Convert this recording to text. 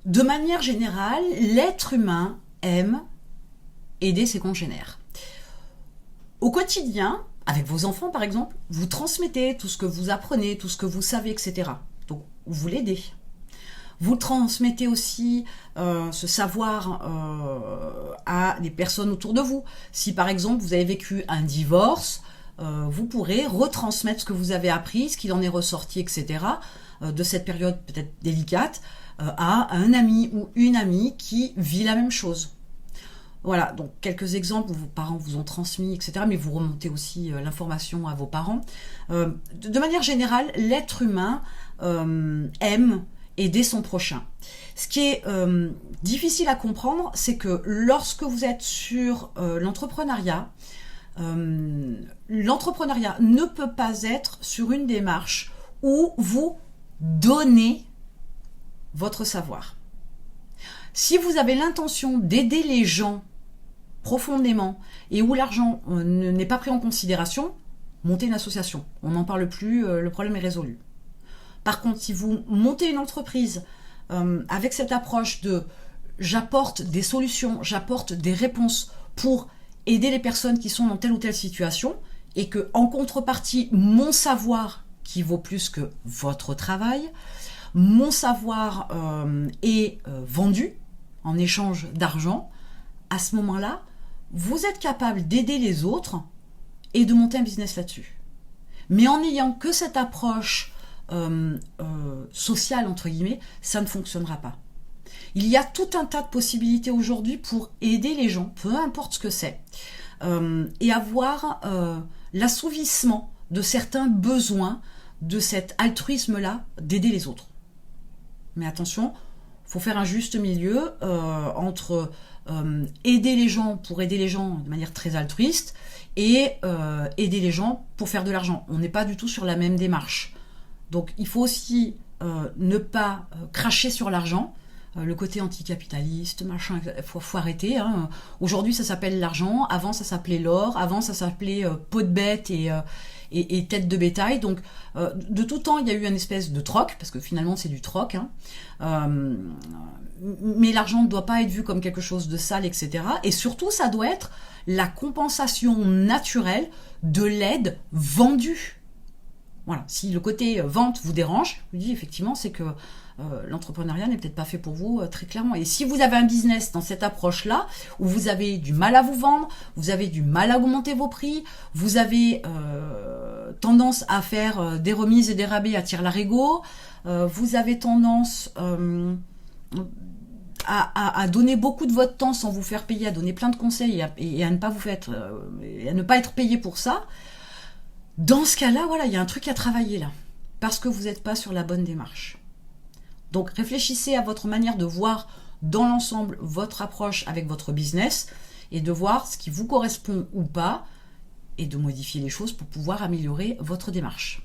De manière générale, l'être humain aime aider ses congénères. Au quotidien, avec vos enfants par exemple, vous transmettez tout ce que vous apprenez, tout ce que vous savez, etc. Donc, vous l'aidez. Vous transmettez aussi ce savoir à des personnes autour de vous. Si par exemple vous avez vécu un divorce, vous pourrez retransmettre ce que vous avez appris, ce qu'il en est ressorti, etc. De cette période peut-être délicate à un ami ou une amie qui vit la même chose. Voilà, donc quelques exemples où vos parents vous ont transmis, etc. Mais vous remontez aussi l'information à vos parents. De manière générale, l'être humain aime aider son prochain. Ce qui est difficile à comprendre, c'est que lorsque vous êtes sur l'entrepreneuriat, l'entrepreneuriat ne peut pas être sur une démarche où vous donnez votre savoir. Si vous avez l'intention d'aider les gens profondément et où l'argent n'est pas pris en considération, montez une association. On n'en parle plus, le problème est résolu. Par contre, si vous montez une entreprise avec cette approche de j'apporte des solutions, j'apporte des réponses pour aider les personnes qui sont dans telle ou telle situation et que en contrepartie, mon savoir qui vaut plus que votre travail, mon savoir est vendu en échange d'argent, à ce moment-là, vous êtes capable d'aider les autres et de monter un business là-dessus. Mais en n'ayant que cette approche sociale, entre guillemets, ça ne fonctionnera pas. Il y a tout un tas de possibilités aujourd'hui pour aider les gens, peu importe ce que c'est, et avoir l'assouvissement de certains besoins de cet altruisme-là d'aider les autres. Mais attention, il faut faire un juste milieu entre aider les gens pour aider les gens de manière très altruiste et aider les gens pour faire de l'argent. On n'est pas du tout sur la même démarche. Donc il faut aussi ne pas cracher sur l'argent, le côté anticapitaliste, machin, faut arrêter. Hein. Aujourd'hui ça s'appelle l'argent, avant ça s'appelait l'or, avant ça s'appelait peau de bête et tête de bétail. Donc de tout temps il y a eu une espèce de troc, parce que finalement c'est du troc, hein. Mais l'argent ne doit pas être vu comme quelque chose de sale, etc. Et surtout ça doit être la compensation naturelle de l'aide vendue. Voilà, si le côté vente vous dérange, je vous dis effectivement, c'est que l'entrepreneuriat n'est peut-être pas fait pour vous très clairement. Et si vous avez un business dans cette approche-là, où vous avez du mal à vous vendre, vous avez du mal à augmenter vos prix, vous avez tendance à faire des remises et des rabais à tire-larigot, vous avez tendance à donner beaucoup de votre temps sans vous faire payer, à donner plein de conseils et à ne pas à ne pas être payé pour ça. Dans ce cas-là, voilà, il y a un truc à travailler là, parce que vous n'êtes pas sur la bonne démarche. Donc réfléchissez à votre manière de voir dans l'ensemble votre approche avec votre business et de voir ce qui vous correspond ou pas et de modifier les choses pour pouvoir améliorer votre démarche.